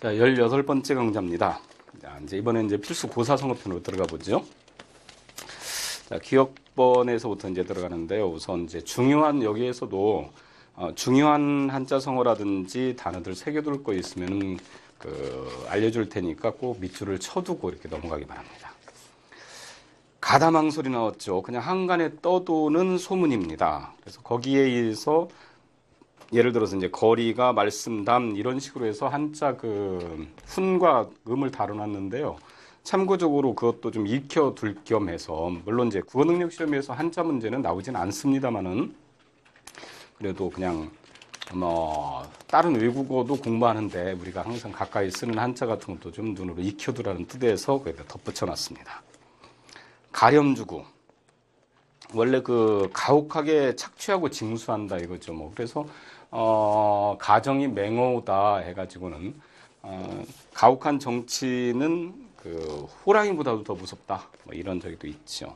자, 18번째 강좌입니다. 자, 이번에 필수 고사성어편으로 들어가 보죠. 자, 기억번에서부터 들어가는데요. 우선 중요한 여기에서도 중요한 한자성어라든지 단어들 새겨둘 거 있으면 알려줄 테니까 꼭 밑줄을 쳐두고 이렇게 넘어가기 바랍니다. 가다망설이 나왔죠. 그냥 한간에 떠도는 소문입니다. 그래서 거기에 의해서 예를 들어서 거리가 말씀담 이런 식으로 해서 한자 훈과 음을 다뤄놨는데요. 참고적으로 그것도 좀 익혀둘 겸해서 물론 국어능력 시험에서 한자 문제는 나오진 않습니다만은 그래도 그냥 다른 외국어도 공부하는데 우리가 항상 가까이 쓰는 한자 같은 것도 좀 눈으로 익혀두라는 뜻에서 거기다 덧붙여놨습니다. 가렴주구 원래 가혹하게 착취하고 징수한다 이거죠. 그래서 가정이 맹어우다 해가지고는 가혹한 정치는 호랑이보다도 더 무섭다 이런 적도 있죠.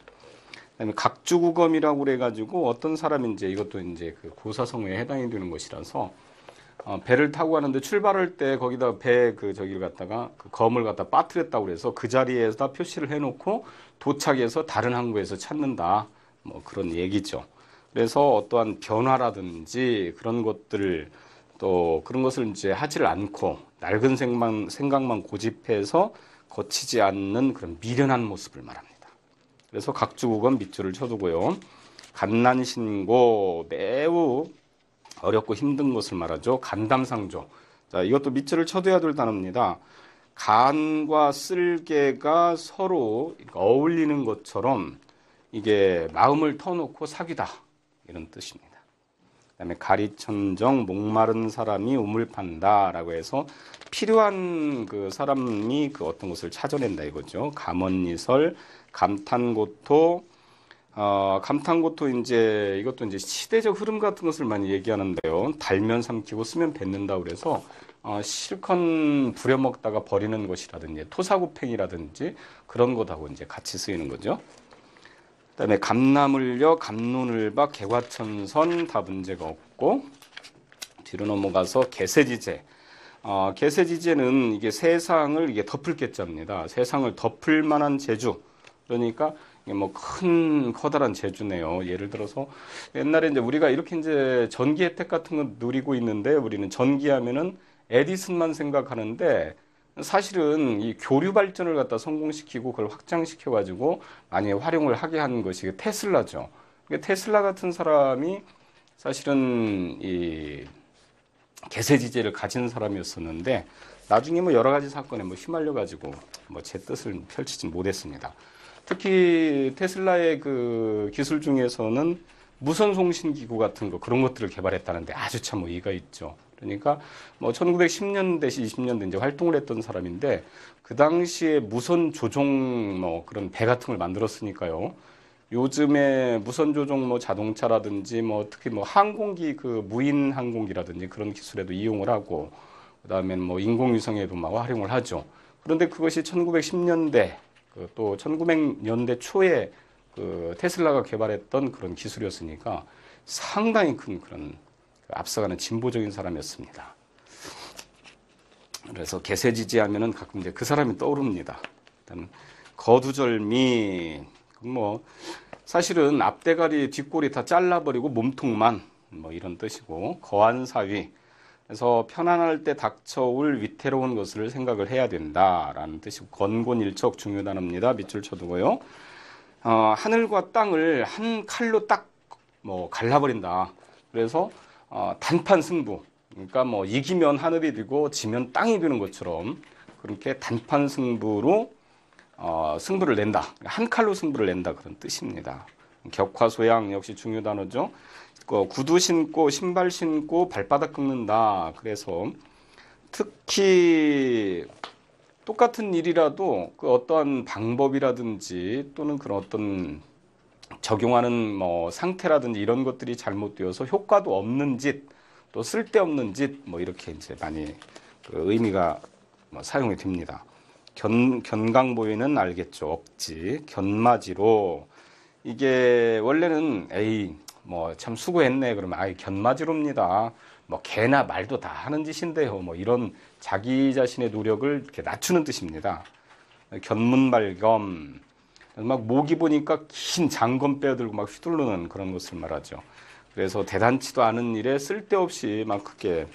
그다음에 각주구검이라고 그래가지고 어떤 사람이 이것도 고사성어에 해당이 되는 것이라서 배를 타고 가는데 출발할 때 거기다 배 저기를 갖다가 검을 갖다 빠뜨렸다고 그래서 그 자리에다 표시를 해놓고 도착해서 다른 항구에서 찾는다 그런 얘기죠. 그래서 어떠한 변화라든지 그런 것들을 또 그런 것을 하지를 않고 낡은 생각만 고집해서 거치지 않는 그런 미련한 모습을 말합니다. 그래서 각주국은 밑줄을 쳐두고요. 간난신고 매우 어렵고 힘든 것을 말하죠. 간담상조. 자, 이것도 밑줄을 쳐둬야 될 단어입니다. 간과 쓸개가 서로 어울리는 것처럼 이게 마음을 터놓고 사귀다 이런 뜻입니다. 그다음에 가리천정 목마른 사람이 우물 판다라고 해서 필요한 사람이 어떤 것을 찾아낸다 이거죠. 감언이설, 감탄고토, 감탄고토 이것도 시대적 흐름 같은 것을 많이 얘기하는데요. 달면 삼키고 쓰면 뱉는다 그래서 실컷 부려먹다가 버리는 것이라든지 토사구팽이라든지 그런 것하고 같이 쓰이는 거죠. 그다음에 감나물려, 감론을박, 개과천선 다 문제가 없고 뒤로 넘어가서 개세지제. 개세지제는 이게 세상을 덮을 개자입니다. 세상을 덮을 만한 재주. 그러니까 큰 커다란 재주네요. 예를 들어서 옛날에 우리가 이렇게 전기 혜택 같은 거 누리고 있는데 우리는 전기하면은 에디슨만 생각하는데 사실은 이 교류 발전을 갖다 성공시키고 그걸 확장시켜 가지고 많이 활용을 하게 한 것이 테슬라죠. 테슬라 같은 사람이 사실은 이 개세지제를 가진 사람이었었는데 나중에 여러 가지 사건에 휘말려 가지고 제 뜻을 펼치지 못했습니다. 특히 테슬라의 기술 중에서는 무선 송신 기구 같은 그런 것들을 개발했다는데 아주 참 의의가 있죠. 그러니까 1910년대, 20년대 활동을 했던 사람인데 그 당시에 무선 조종 그런 배 같은 걸 만들었으니까요. 요즘에 무선 조종 자동차라든지 특히 항공기 무인 항공기라든지 그런 기술에도 이용을 하고 그다음에 인공위성에도 활용을 하죠. 그런데 그것이 1910년대 또 1900년대 초에 테슬라가 개발했던 그런 기술이었으니까 상당히 큰 그런 앞서가는 진보적인 사람이었습니다. 그래서 개세지지 하면은 가끔 그 사람이 떠오릅니다. 일단 거두절미 사실은 앞대가리 뒷골이 다 잘라버리고 몸통만 이런 뜻이고 거한사위. 그래서 편안할 때 닥쳐올 위태로운 것을 생각을 해야 된다라는 뜻이고 건곤일척 중요 단어입니다. 밑줄 쳐두고요. 하늘과 땅을 한 칼로 딱 갈라버린다. 그래서 단판 승부. 그러니까 이기면 하늘이 되고 지면 땅이 되는 것처럼 그렇게 단판 승부로 승부를 낸다. 한 칼로 승부를 낸다 그런 뜻입니다. 격화소양 역시 중요 단어죠. 구두 신고 신발 신고 발바닥 긁는다. 그래서 특히 똑같은 일이라도 어떠한 방법이라든지 또는 그런 어떤 적용하는 상태라든지 이런 것들이 잘못되어서 효과도 없는 짓, 또 쓸데없는 짓 이렇게 많이 의미가 사용이 됩니다. 견강보이는 알겠죠. 억지, 견마지로 이게 원래는 참 수고했네 그러면 견마지로입니다. 뭐 개나 말도 다 하는 짓인데요. 뭐 이런 자기 자신의 노력을 이렇게 낮추는 뜻입니다. 견문발겸, 막 목이 보니까 긴 장검 빼어들고 막 휘두르는 그런 것을 말하죠. 그래서 대단치도 않은 일에 쓸데없이 막 크게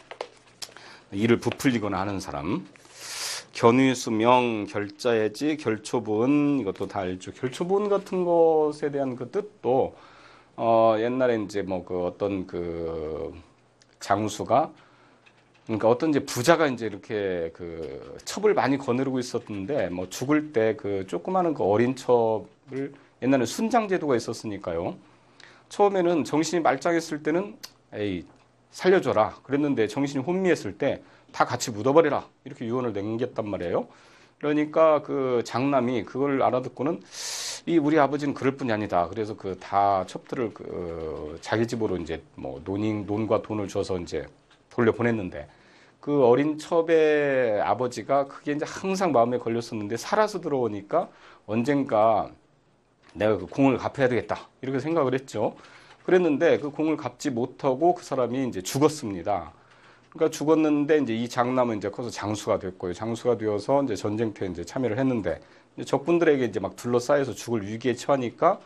일을 부풀리거나 하는 사람. 견위수명, 결자해지, 결초본, 이것도 다 알죠. 결초본 같은 것에 대한 그 뜻도 옛날에 이제 뭐 그 어떤 그 장수가, 그러니까 어떤 이제 부자가 이제 이렇게 그 첩을 많이 거느리고 있었는데, 뭐 죽을 때 그 조그마한 그 어린 첩을, 옛날에 순장 제도가 있었으니까요. 처음에는 정신이 말짱했을 때는 에이 살려줘라 그랬는데, 정신이 혼미했을 때 다 같이 묻어버리라 이렇게 유언을 남겼단 말이에요. 그러니까 그 장남이 그걸 알아듣고는 이 우리 아버지는 그럴 뿐이 아니다. 그래서 그 다 첩들을 그 자기 집으로 이제 뭐 논과 돈을 줘서 이제 돌려보냈는데, 그 어린 첩의 아버지가 그게 이제 항상 마음에 걸렸었는데, 살아서 들어오니까 언젠가 내가 그 공을 갚아야 되겠다 이렇게 생각을 했죠. 그랬는데 그 공을 갚지 못하고 그 사람이 이제 죽었습니다. 그러니까 죽었는데 이제 이 장남은 이제 커서 장수가 됐고요. 장수가 되어서 이제 전쟁터에 이제 참여를 했는데, 이제 적군들에게 이제 막 둘러싸여서 죽을 위기에 처하니까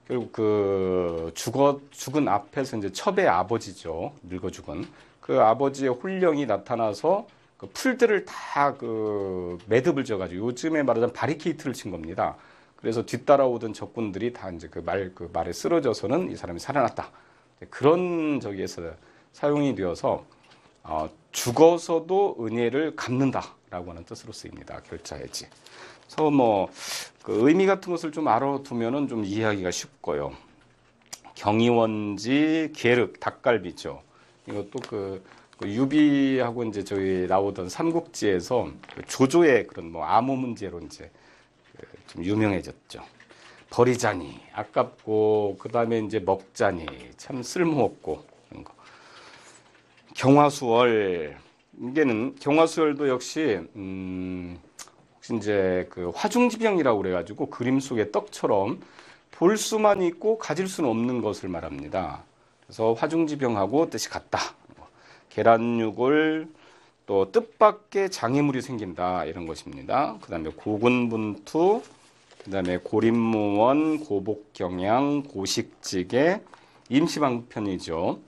결국 그 죽은 앞에서 이제 첩의 아버지죠. 늙어 죽은 그 아버지의 혼령이 나타나서 그 풀들을 다 그 매듭을 져가지고, 요즘에 말하자면 바리케이트를 친 겁니다. 그래서 뒤따라오던 적군들이 다 이제 그 말에 쓰러져서는 이 사람이 살아났다. 그런 저기에서 사용이 되어서 죽어서도 은혜를 갚는다라고 하는 뜻으로 쓰입니다. 결자해지. 그래서 뭐 그 의미 같은 것을 좀 알아두면은 좀 이해하기가 쉽고요. 경이원지, 계륵, 닭갈비죠. 이것도 그 유비하고 이제 저희 나오던 삼국지에서 그 조조의 그런 뭐 암호 문제로 이제 좀 유명해졌죠. 버리자니 아깝고, 그 다음에 이제 먹자니 참 쓸모없고, 이런 거. 경화수월, 이게는 경화수월도 역시 혹시 이제 그 화중지병이라고 그래가지고 그림 속의 떡처럼 볼 수만 있고 가질 수는 없는 것을 말합니다. 그래서 화중지병하고 뜻이 같다. 계란유골, 또 뜻밖의 장애물이 생긴다 이런 것입니다. 그 다음에 고군분투, 그 다음에 고립무원, 고복경양, 고식지계, 임시방편이죠.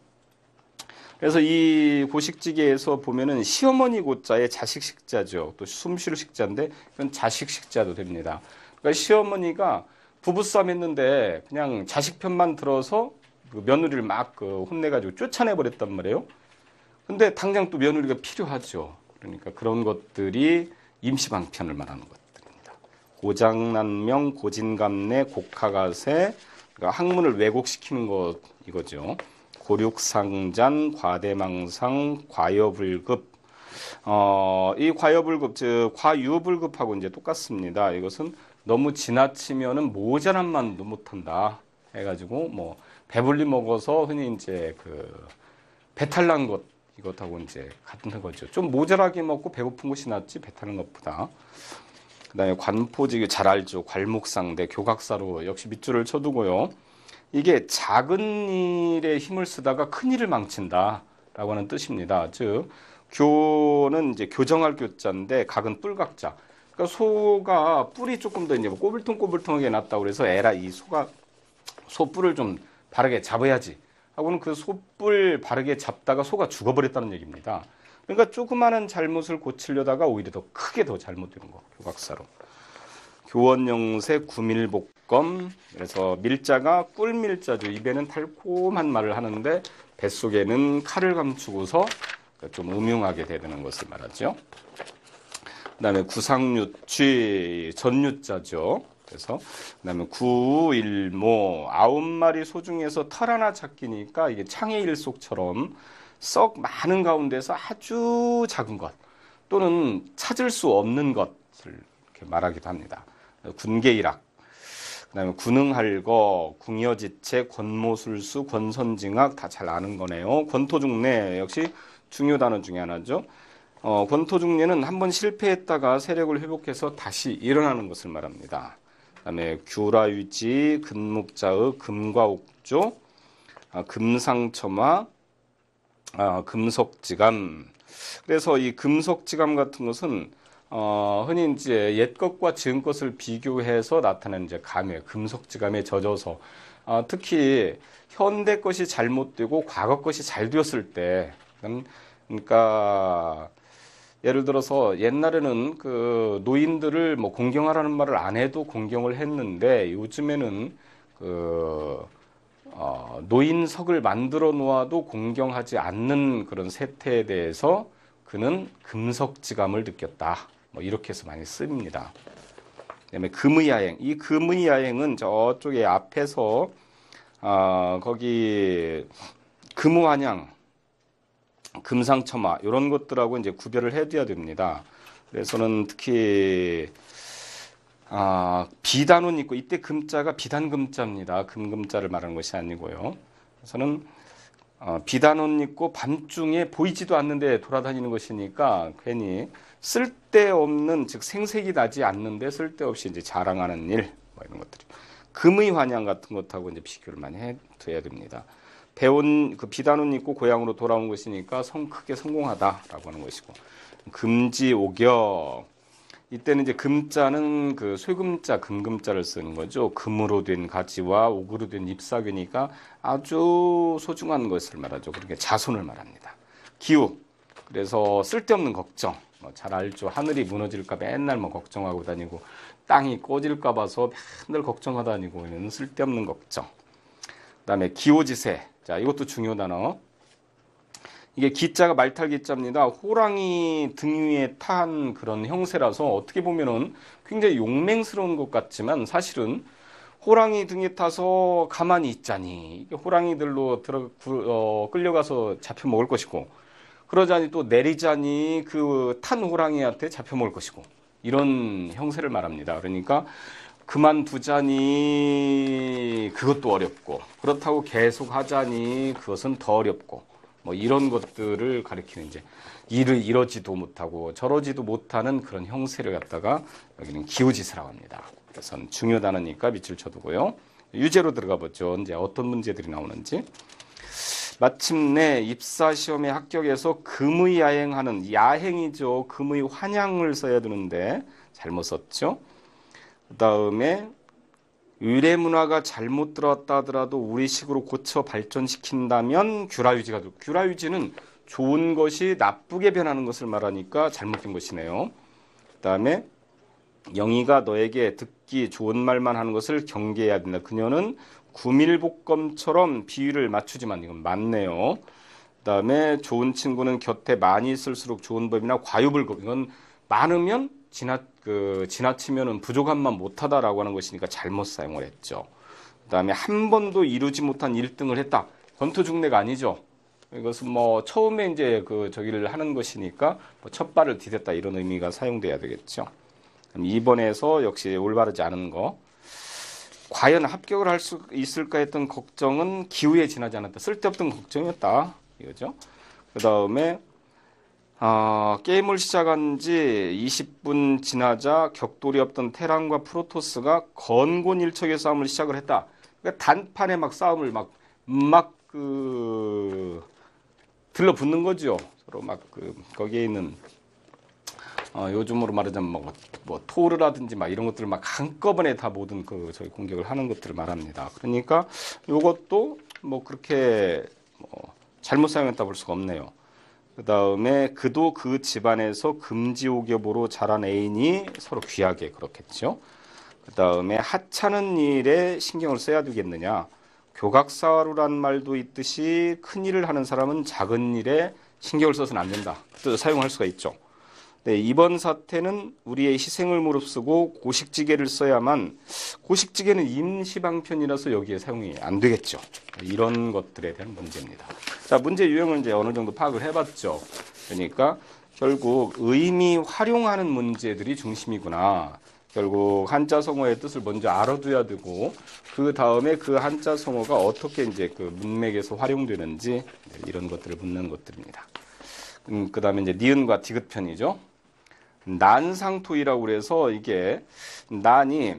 그래서 이 고식지계에서 보면은 시어머니 고자에 자식식자죠. 또 숨쉴 식자인데 이건 자식식자도 됩니다. 그러니까 시어머니가 부부싸움 했는데 그냥 자식 편만 들어서 그 며느리를 막 그 혼내가지고 쫓아내버렸단 말이에요. 근데 당장 또 며느리가 필요하죠. 그러니까 그런 것들이 임시방편을 말하는 것들입니다. 고장난명, 고진감래, 곡하가세, 그러니까 학문을 왜곡시키는 것 이거죠. 고륙상잔, 과대망상, 과여불급. 이 과여불급, 즉 과유불급하고 이제 똑같습니다. 이것은 너무 지나치면은 모자란만도 못한다 해가지고, 뭐 배불리 먹어서 흔히 이제 그 배탈 난 것, 이것하고 이제 같은 거죠. 좀 모자라게 먹고 배고픈 것이 낫지 배타는 것보다. 그다음에 관포지기 잘 알죠. 괄목상대, 교각사로 역시 밑줄을 쳐두고요. 이게 작은 일에 힘을 쓰다가 큰 일을 망친다라고 하는 뜻입니다. 즉 교는 이제 교정할 교자인데 각은 뿔각자. 그러니까 소가 뿔이 조금 더 이제 꼬불통꼬불통하게 났다고 그래서 에라 이 소 뿔을 좀 바르게 잡아야지 하고는 그 소뿔 바르게 잡다가 소가 죽어버렸다는 얘기입니다. 그러니까 조그마한 잘못을 고치려다가 오히려 더 크게 더 잘못되는 거. 교각사로. 교원영세 구밀복검. 그래서 밀자가 꿀밀자죠. 입에는 달콤한 말을 하는데 뱃속에는 칼을 감추고서 좀 음흉하게 되는 것을 말하죠. 그 다음에 구상유취, 전유자죠. 그래서 그다음에 구일모, 9마리 소 중에서 털 하나 찾기니까 이게 창의 일속처럼 썩 많은 가운데서 아주 작은 것 또는 찾을 수 없는 것을 이렇게 말하기도 합니다. 군계일학, 그다음에 군응할거, 궁여지체, 권모술수, 권선징악 다 잘 아는 거네요. 권토중례 역시 중요 단어 중에 하나죠. 권토중례는 한번 실패했다가 세력을 회복해서 다시 일어나는 것을 말합니다. 그다음에 규라유지, 금묵자의 금과 옥조, 금상첨화, 금속지감. 그래서 이 금속지감 같은 것은 흔히 이제 옛 것과 지금 것을 비교해서 나타내는 이제 감이에요. 금속지감에 젖어서 특히 현대 것이 잘못되고 과거 것이 잘 되었을 때, 그러니까 예를 들어서 옛날에는 그 노인들을 뭐 공경하라는 말을 안 해도 공경을 했는데 요즘에는 그 노인석을 만들어 놓아도 공경하지 않는 그런 세태에 대해서 그는 금석지감을 느꼈다. 뭐 이렇게 해서 많이 씁니다. 그다음에 금의야행. 이 금의야행은 저쪽에 앞에서 거기 금우환양, 금상첨화 이런 것들하고 이제 구별을 해둬야 됩니다. 그래서는 특히 비단운 있고 이때 금자가 비단금자입니다. 금금자를 말하는 것이 아니고요. 그래서는 비단옷 입고 밤중에 보이지도 않는데 돌아다니는 것이니까 괜히 쓸데없는 즉 생색이 나지 않는데 쓸데없이 이제 자랑하는 일 뭐 이런 것들이 금의 환양 같은 것하고 이제 비교를 많이 해둬야 됩니다. 배운 그 비단옷 입고 고향으로 돌아온 것이니까 크게 성공하다라고 하는 것이고 금지오격 이때는 이제 금자는 그 쇠금자, 금금자를 쓰는 거죠. 금으로 된 가지와 옥으로 된 잎사귀니까 아주 소중한 것을 말하죠. 그러니까 자손을 말합니다. 기우, 그래서 쓸데없는 걱정. 잘 알죠. 하늘이 무너질까 맨날 뭐 걱정하고 다니고 땅이 꺼질까 봐서 맨날 걱정하다 다니고 있는 쓸데없는 걱정. 그다음에 기오지세. 자, 이것도 중요 단어. 이게 기자가 말탈 기자입니다. 호랑이 등 위에 탄 그런 형세라서 어떻게 보면은 굉장히 용맹스러운 것 같지만 사실은 호랑이 등에 타서 가만히 있자니 호랑이들로 끌려가서 잡혀 먹을 것이고 그러자니 또 내리자니 그 탄 호랑이한테 잡혀 먹을 것이고 이런 형세를 말합니다. 그러니까 그만두자니 그것도 어렵고 그렇다고 계속 하자니 그것은 더 어렵고 뭐 이런 것들을 가리키는 이제 일을 이러지도 못하고 저러지도 못하는 그런 형세를 갖다가 여기는 기우지세라고 합니다. 그래서 중요 단어니까 밑줄 쳐두고요. 유제로 들어가 보죠. 이제 어떤 문제들이 나오는지. 마침내 입사 시험에 합격해서 금의 야행하는 야행이죠. 금의 환양을 써야 되는데 잘못 썼죠. 그다음에 의례 문화가 잘못 들어왔다 하더라도 우리식으로 고쳐 발전시킨다면 규라유지가 되고 규라유지는 좋은 것이 나쁘게 변하는 것을 말하니까 잘못된 것이네요. 그다음에 영희가 너에게 듣기 좋은 말만 하는 것을 경계해야 된다. 그녀는 구밀복검처럼 비위를 맞추지만 이건 맞네요. 그다음에 좋은 친구는 곁에 많이 있을수록 좋은 법이나 과유불급 이건 많으면 지나치면은 부족함만 못하다라고 하는 것이니까 잘못 사용을 했죠. 그다음에 한 번도 이루지 못한 1등을 했다. 권투중례가 아니죠. 이것은 뭐 처음에 이제 저기를 하는 것이니까 뭐 첫 발을 디뎠다 이런 의미가 사용돼야 되겠죠. 그럼 2번에서 역시 올바르지 않은 거. 과연 합격을 할 수 있을까 했던 걱정은 기후에 지나지 않았다. 쓸데없던 걱정이었다. 이거죠. 그다음에 게임을 시작한 지 20분 지나자 격돌이 없던 테란과 프로토스가 건곤일척의 싸움을 시작을 했다. 그러니까 단판에 막 싸움을 들러붙는 거죠. 서로 거기에 있는 요즘으로 말하자면 뭐 토르라든지 막 이런 것들을 막 한꺼번에 다 모든 저희 공격을 하는 것들을 말합니다. 그러니까 이것도 뭐 그렇게 잘못 사용했다 볼 수가 없네요. 그 다음에 그도 그 집안에서 금지옥엽으로 자란 애인이 서로 귀하게 그렇겠죠. 그 다음에 하찮은 일에 신경을 써야 되겠느냐. 교각사루란 말도 있듯이 큰 일을 하는 사람은 작은 일에 신경을 써서는 안 된다. 또 사용할 수가 있죠. 네, 이번 사태는 우리의 희생을 무릅쓰고 고식지게를 써야만 고식지게는 임시방편이라서 여기에 사용이 안 되겠죠. 이런 것들에 대한 문제입니다. 자, 문제 유형을 이제 어느 정도 파악을 해봤죠. 그러니까 결국 의미 활용하는 문제들이 중심이구나. 결국 한자 성어의 뜻을 먼저 알아둬야 되고 그 다음에 그 한자 성어가 어떻게 이제 그 문맥에서 활용되는지 이런 것들을 묻는 것들입니다. 그 다음에 이제 니은과 디귿 편이죠. 난상토이라고 그래서 이게 난이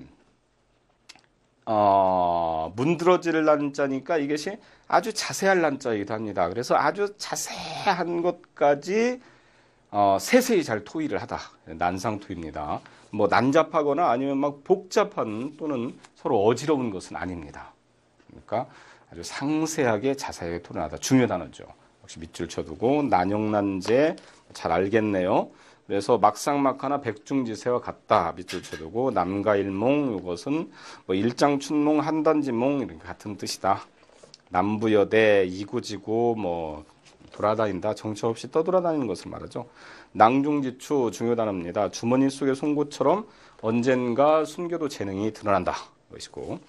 문드러질 난자니까 이것이 아주 자세할 난자이기도 합니다. 그래서 아주 자세한 것까지 세세히 잘 토의를 하다. 난상토입니다. 뭐 난잡하거나 아니면 막 복잡한 또는 서로 어지러운 것은 아닙니다. 그러니까 아주 상세하게 자세하게 토론하다. 중요 단어죠. 역시 밑줄 쳐두고 난용난제 잘 알겠네요. 그래서 막상막하나 백중지세와 같다. 밑줄 쳐두고 남가일몽 이것은 뭐 일장춘몽 한단지몽 이런 같은 뜻이다. 남부여대 이구지구 뭐 돌아다닌다. 정처 없이 떠돌아다니는 것을 말하죠. 낭중지추 중요 단어입니다. 주머니 속의 송곳처럼 언젠가 숨겨도 재능이 드러난다. 것이고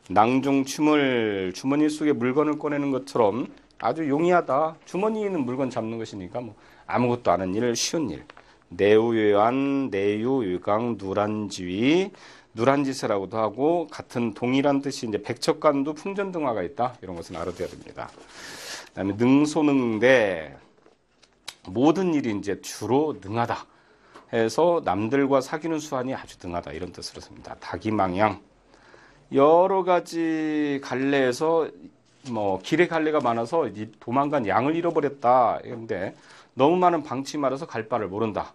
낭중춤을 주머니 속에 물건을 꺼내는 것처럼 아주 용이하다. 주머니에 있는 물건 잡는 것이니까 뭐 아무것도 아는 일, 쉬운 일. 내우요한, 내유유강, 누란지위, 누란지세라고도 하고 같은 동일한 뜻이 이제 백척간도 풍전등화가 있다. 이런 것은 알아둬야 됩니다. 그다음에 능소능대 모든 일이 이제 주로 능하다. 해서 남들과 사귀는 수완이 아주 능하다. 이런 뜻으로 씁니다. 다기망양 여러 가지 갈래에서 뭐 길에 갈래가 많아서 도망간 양을 잃어버렸다. 그런데 너무 많은 방치 말아서 갈 바를 모른다.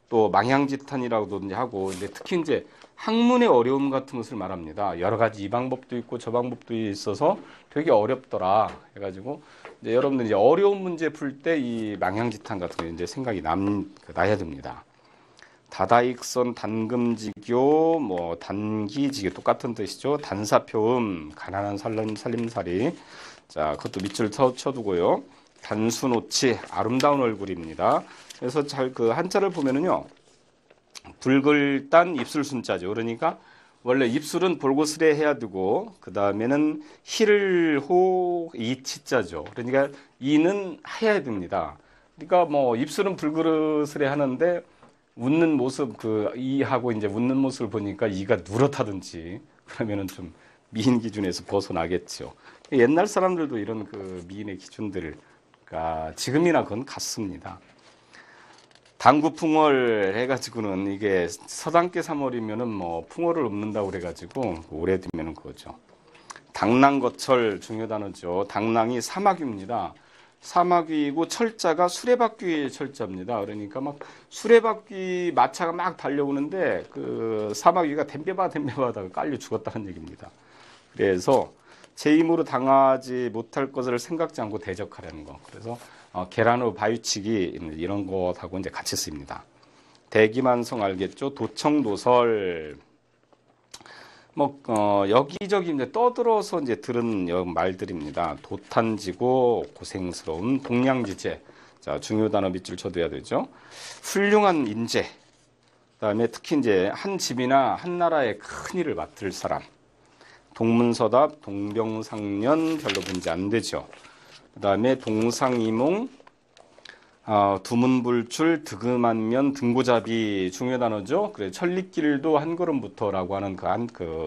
또 망향지탄이라고도 하고, 근데 특히 이제 학문의 어려움 같은 것을 말합니다. 여러 가지 이 방법도 있고 저 방법도 있어서 되게 어렵더라. 해가지고 이제 여러분들 이제 어려운 문제 풀 때 이 망향지탄 같은 게 이제 생각이 나야 됩니다. 다다익선, 단금지교, 뭐 단기지교 똑같은 뜻이죠. 단사표음, 가난한 살림살이. 자, 그것도 밑줄 쳐두고요. 단수노치, 아름다운 얼굴입니다. 그래서 잘 그 한자를 보면은요, 붉을단 입술순자죠. 그러니까 원래 입술은 볼고스레 해야 되고 그 다음에는 희를호 이치자죠. 그러니까 이는 해야 됩니다. 그러니까 뭐 입술은 불그스레 하는데 웃는 모습 그 이하고 이제 웃는 모습을 보니까 이가 누렇다든지 그러면은 좀 미인 기준에서 벗어나겠죠. 옛날 사람들도 이런 그 미인의 기준들을 지금이나 그건 같습니다. 당구풍월 해가지고는 이게 서당께 3월이면은 뭐 풍월을 읊는다고 그래가지고 오래 되면은 그거죠. 당랑거철 중요 단어죠. 당랑이 사마귀입니다. 사마귀이고 철자가 수레바퀴 철자입니다. 그러니까 막 수레바퀴 마차가 막 달려오는데 그 사마귀가 댐벼봐 하다가 깔려 죽었다는 얘기입니다. 그래서 제 힘으로 당하지 못할 것을 생각지 않고 대적하려는 거. 그래서 계란후 바위치기 이런 것하고 이제 같이 쓰입니다. 대기만성 알겠죠? 도청도설 뭐 여기저기 이제 떠들어서 이제 들은 말들입니다. 도탄지고 고생스러운 동량지제. 자, 중요 단어 밑줄 쳐둬야 되죠. 훌륭한 인재. 그다음에 특히 이제 한 집이나 한 나라의 큰 일을 맡을 사람. 동문서답, 동병상련 별로 문제 안 되죠. 그다음에 동상이몽, 두문불출, 득음한면, 등고잡이 중요 단어죠. 그래 천리길도 한 걸음부터라고 하는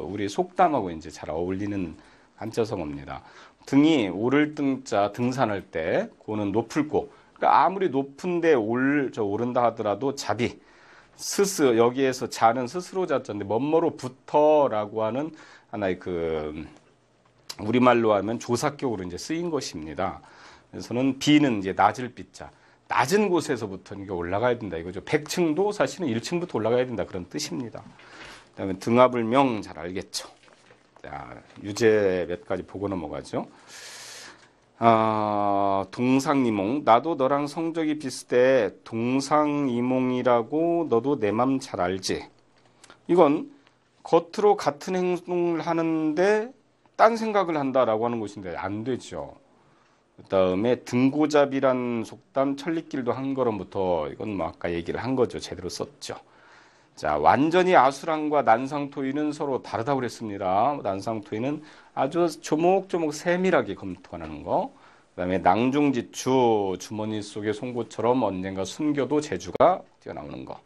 우리 속담하고 이제 잘 어울리는 한자성어입니다. 등이 오를 등자 등산할 때 고는 높을 고. 그러니까 아무리 높은데 오른다 하더라도 잡이 스스 여기에서 자는 스스로 자자인데 멋머로부터라고 하는 하나의 우리말로 하면 조사격으로 이제 쓰인 것입니다. 그래서는 비는 이제 낮을 비자. 낮은 곳에서부터 이게 올라가야 된다 이거죠. 100층도 사실은 1층부터 올라가야 된다 그런 뜻입니다. 그다음에 등하불명 잘 알겠죠. 자, 유제 몇 가지 보고 넘어가죠. 동상이몽 나도 너랑 성적이 비슷해. 동상이몽이라고 너도 내 맘 잘 알지. 이건 겉으로 같은 행동을 하는데 딴 생각을 한다라고 하는 것인데 안 되죠. 그다음에 등고잡이란 속담 천리길도 한 걸음부터 이건 뭐 아까 얘기를 한 거죠. 제대로 썼죠. 자, 완전히 아수랑과 난상토의는 서로 다르다고 그랬습니다. 난상토의는 아주 조목조목 세밀하게 검토하는 거. 그다음에 낭중지추 주머니 속의 송곳처럼 언젠가 숨겨도 재주가 뛰어나오는 거.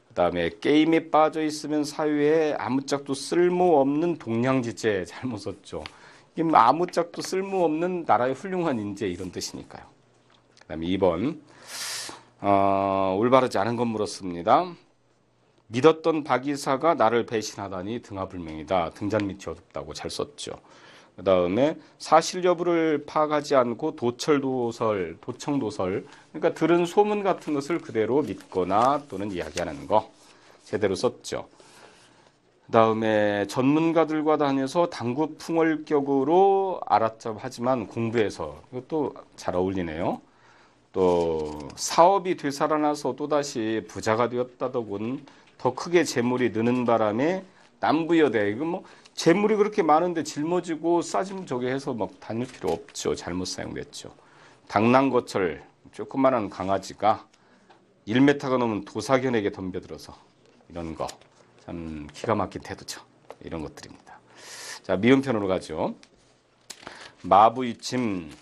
그다음에 게임에 빠져 있으면 사회에 아무짝도 쓸모없는 동량지제 잘못 썼죠. 이게 아무짝도 쓸모없는 나라의 훌륭한 인재 이런 뜻이니까요. 그다음에 2번 올바르지 않은 건 물었습니다. 믿었던 박이사가 나를 배신하다니 등하불명이다. 등잔 밑이 어둡다고 잘 썼죠. 그 다음에 사실 여부를 파악하지 않고 도철도설, 도청도설, 그러니까 들은 소문 같은 것을 그대로 믿거나 또는 이야기하는 거 제대로 썼죠. 그 다음에 전문가들과 다녀서 당구풍월격으로 알았죠. 하지만 공부해서 이것도 잘 어울리네요. 또 사업이 되살아나서 또다시 부자가 되었다더군 더 크게 재물이 느는 바람에 남부여대. 이거 뭐 재물이 그렇게 많은데 짊어지고 싸짐 저게 해서 막 다닐 필요 없죠. 잘못 사용됐죠. 당랑거철 조그만한 강아지가 1m가 넘은 도사견에게 덤벼들어서 이런 거 참 기가 막힌 태도죠. 이런 것들입니다. 자, 미음 편으로 가죠. 마부이침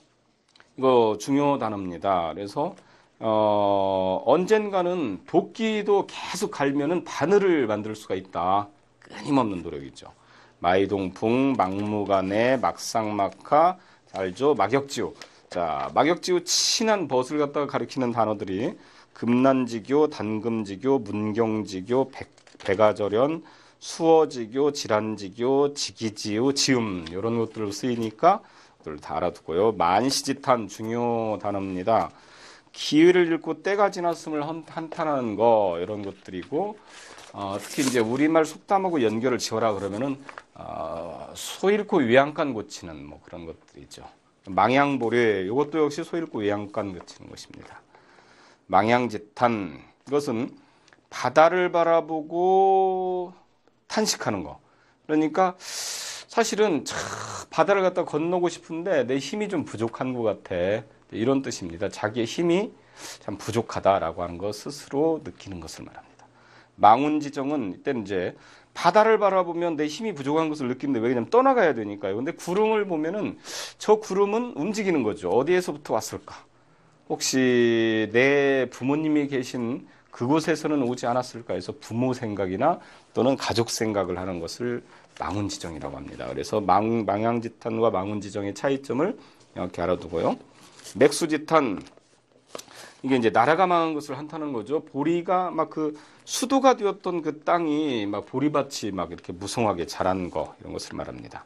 이거 중요 단어입니다. 그래서 언젠가는 도끼도 계속 갈면은 바늘을 만들 수가 있다. 끊임없는 노력이죠. 마이동풍, 막무가내, 막상막하, 알죠? 막역지우. 자, 막역지우 친한 벗을 갖다가 가리키는 단어들이 금난지교, 단금지교, 문경지교, 백아절연, 수어지교, 질환지교, 지기지우, 지음 이런 것들로 쓰이니까 다 알아두고요. 만시지탄 중요 단어입니다. 기회를 잃고 때가 지났음을 한탄하는 거 이런 것들이고 특히 이제 우리말 속담하고 연결을 지어라 그러면은 소 잃고 외양간 고치는 뭐 그런 것들이죠. 망양보례 이것도 역시 소 잃고 외양간 고치는 것입니다. 망양지탄 이것은 바다를 바라보고 탄식하는 거. 그러니까 사실은 바다를 갖다 건너고 싶은데 내 힘이 좀 부족한 것 같아. 이런 뜻입니다. 자기의 힘이 참 부족하다라고 하는 것 스스로 느끼는 것을 말합니다. 망운지정은 이때는 이제 바다를 바라보면 내 힘이 부족한 것을 느끼는데 왜냐면 떠나가야 되니까요. 근데 구름을 보면은 저 구름은 움직이는 거죠. 어디에서부터 왔을까? 혹시 내 부모님이 계신 그곳에서는 오지 않았을까 해서 부모 생각이나 또는 가족 생각을 하는 것을 망운지정이라고 합니다. 그래서 망양지탄과 망운지정의 차이점을 이렇게 알아두고요. 맥수지탄 이게 이제 나라가 망한 것을 한탄하는 거죠. 보리가 막 그 수도가 되었던 그 땅이 막 보리밭이 막 이렇게 무성하게 자란 거 이런 것을 말합니다.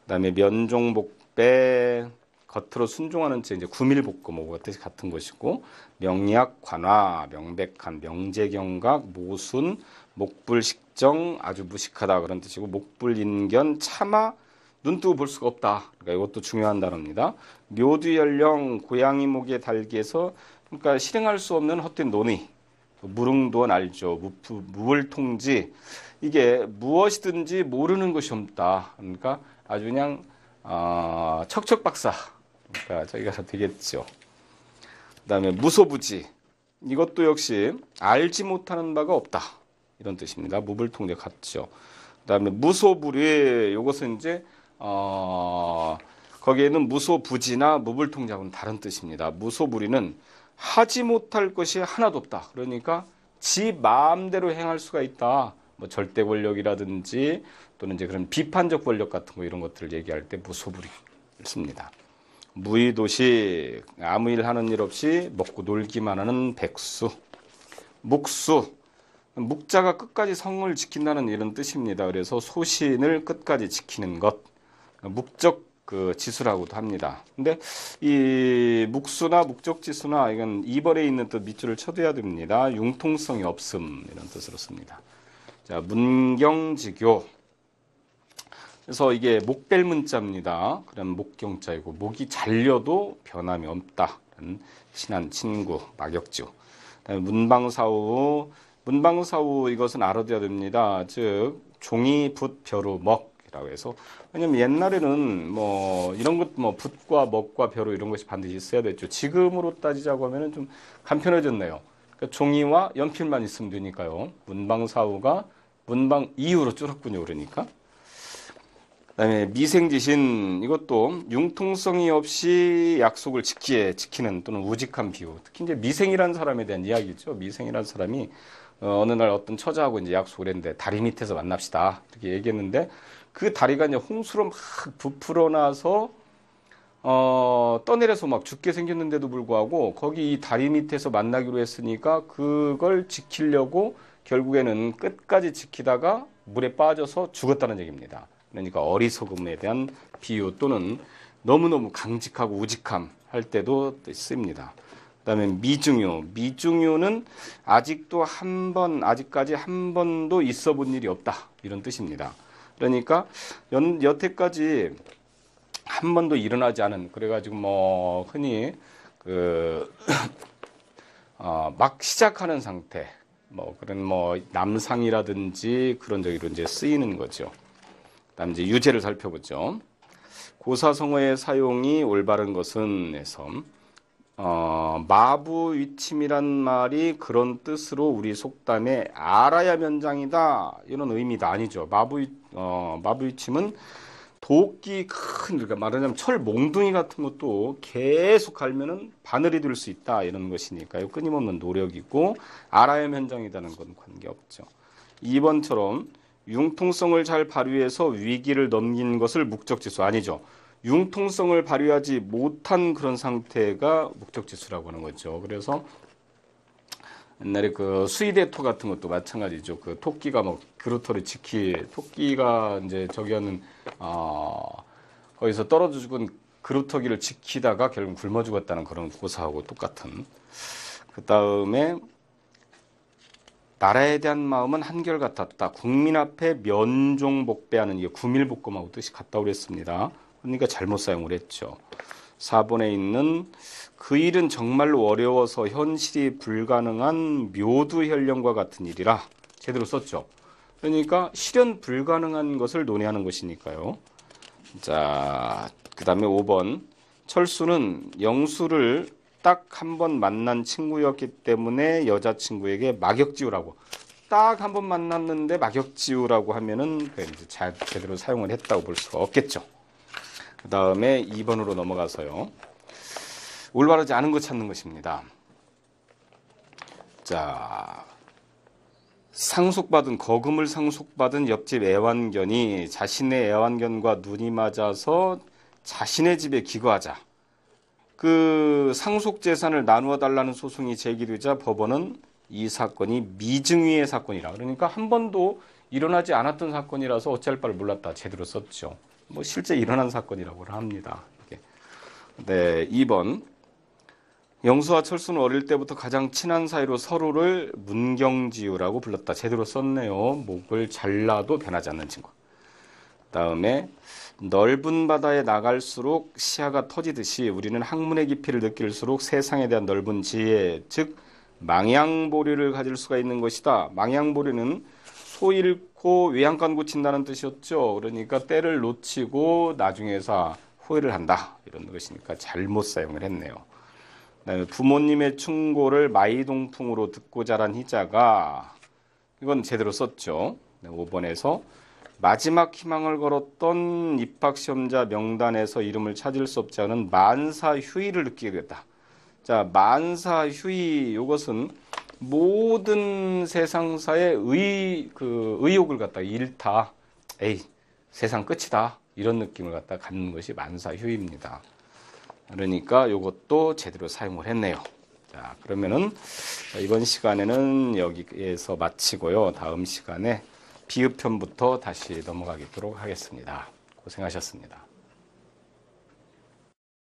그다음에 면종복배 겉으로 순종하는 채 이제 구밀복고 뭐 같은 것이고 명약 관화 명백한 명제경각 모순 목불식정 아주 무식하다 그런 뜻이고 목불인견 참아 눈 뜨고 볼 수가 없다. 그러니까 이것도 중요한 단어입니다. 묘두연령 고양이 목에 달기에서 그러니까 실행할 수 없는 헛된 논의. 무릉도원 알죠. 무불통지 이게 무엇이든지 모르는 것이 없다. 그러니까 아주 그냥 척척박사. 그러니까 저희가 되겠죠. 그다음에 무소부지 이것도 역시 알지 못하는 바가 없다. 이런 뜻입니다. 무불통제 같죠. 그다음에 무소불위 이것은 이제 거기에는 무소부지나 무불통제하고는 다른 뜻입니다. 무소불위는 하지 못할 것이 하나도 없다. 그러니까 지 마음대로 행할 수가 있다. 뭐 절대 권력이라든지 또는 이제 그런 비판적 권력 같은 거 이런 것들을 얘기할 때 무소불위를 씁니다. 무의도시 아무 일 하는 일 없이 먹고 놀기만 하는 백수. 묵수 묵자가 끝까지 성을 지킨다는 이런 뜻입니다. 그래서 소신을 끝까지 지키는 것, 묵적 그 지수라고도 합니다. 근데 이 묵수나 묵적 지수나 이건 2번에 있는 뜻 밑줄을 쳐둬야 됩니다. 융통성이 없음 이런 뜻으로 씁니다. 자, 문경지교. 그래서 이게 목벨 문자입니다. 그럼 목경자이고 목이 잘려도 변함이 없다. 친한 친구 막역지우. 문방사우 문방사우 이것은 알아둬야 됩니다. 즉 종이 붓 벼루 먹이라고 해서 왜냐면 옛날에는 뭐 이런 것 뭐 붓과 먹과 벼루 이런 것이 반드시 있어야 됐죠. 지금으로 따지자고 하면은 좀 간편해졌네요. 그러니까 종이와 연필만 있으면 되니까요. 문방사우가 문방 이후로 줄었군요. 그러니까. 그다음에 미생지신 이것도 융통성이 없이 약속을 지키는 또는 우직한 비유. 특히 이제 미생이라는 사람에 대한 이야기죠. 미생이라는 사람이 어느 날 어떤 처자하고 이제 약속을 했는데 다리 밑에서 만납시다 이렇게 얘기했는데 그 다리가 이제 홍수로 막 부풀어 나서 떠내려서 막 죽게 생겼는데도 불구하고 거기 이 다리 밑에서 만나기로 했으니까 그걸 지키려고 결국에는 끝까지 지키다가 물에 빠져서 죽었다는 얘기입니다. 그러니까 어리석음에 대한 비유 또는 너무너무 강직하고 우직함 할 때도 쓰입니다. 그다음에 미중유. 미중유는 아직까지 한 번도 있어 본 일이 없다. 이런 뜻입니다. 그러니까 여태까지 한 번도 일어나지 않은, 그래가지고 뭐 흔히 막 시작하는 상태, 뭐 그런 뭐 남상이라든지 그런 저기로 이제 쓰이는 거죠. 그다음 이제 유제를 살펴보죠. 고사성어의 사용이 올바른 것은 에서 마부위침이란 말이 그런 뜻으로 우리 속담에 알아야 면장이다 이런 의미가 아니죠. 마부위침은 도끼 그러니까 말하자면 철 몽둥이 같은 것도 계속 갈면은 바늘이 될 수 있다 이런 것이니까요. 끊임없는 노력이고 알아야 면장이다는 건 관계없죠. 2번처럼 융통성을 잘 발휘해서 위기를 넘긴 것을 목적지수 아니죠. 융통성을 발휘하지 못한 그런 상태가 목적지수라고 하는 거죠. 그래서 옛날에 그 수의대토 같은 것도 마찬가지죠. 그 토끼가 뭐 그루터를 토끼가 이제 저기하는 거기서 떨어져 죽은 그루터기를 지키다가 결국 굶어 죽었다는 그런 고사하고 똑같은. 그 다음에 나라에 대한 마음은 한결같았다. 국민 앞에 면종복배하는, 이게 구밀복검하고 뜻이 같다고 그랬습니다. 그러니까 잘못 사용을 했죠. 4번에 있는 그 일은 정말로 어려워서 현실이 불가능한 묘두현령과 같은 일이라 제대로 썼죠. 그러니까 실현 불가능한 것을 논의하는 것이니까요. 자, 그 다음에 5번. 철수는 영수를 딱 한 번 만난 친구였기 때문에 여자친구에게 막역지우라고, 딱 한 번 만났는데 막역지우라고 하면은 이제 제대로 사용을 했다고 볼 수가 없겠죠. 그 다음에 2번으로 넘어가서요. 올바르지 않은 것 찾는 것입니다. 자, 거금을 상속받은 옆집 애완견이 자신의 애완견과 눈이 맞아서 자신의 집에 기거하자. 그 상속 재산을 나누어 달라는 소송이 제기되자 법원은 이 사건이 미증위의 사건이라, 그러니까 한 번도 일어나지 않았던 사건이라서 어찌할 바를 몰랐다 제대로 썼죠. 뭐 실제 일어난 사건이라고 합니다. 네, 2번. 영수와 철수는 어릴 때부터 가장 친한 사이로 서로를 문경지우라고 불렀다. 제대로 썼네요. 목을 잘라도 변하지 않는 친구. 다음에 넓은 바다에 나갈수록 시야가 터지듯이 우리는 학문의 깊이를 느낄수록 세상에 대한 넓은 지혜, 즉 망양보리를 가질 수가 있는 것이다. 망양보리는 소 잃고 외양간 고친다는 뜻이었죠. 그러니까 때를 놓치고 나중에서 후회를 한다 이런 것이니까 잘못 사용을 했네요. 그다음에 부모님의 충고를 마이동풍으로 듣고 자란 희자가, 이건 제대로 썼죠. 5번에서 마지막 희망을 걸었던 입학시험자 명단에서 이름을 찾을 수 없지 않은 만사휴이를 느끼게 됐다. 자, 만사휴이, 이것은 모든 세상사의 의욕을 갖다 잃다. 에이, 세상 끝이다. 이런 느낌을 갖다 갖는 것이 만사휴이입니다. 그러니까 이것도 제대로 사용을 했네요. 자, 그러면은 이번 시간에는 여기에서 마치고요. 다음 시간에 비읍편부터 다시 넘어가도록 하겠습니다. 고생하셨습니다.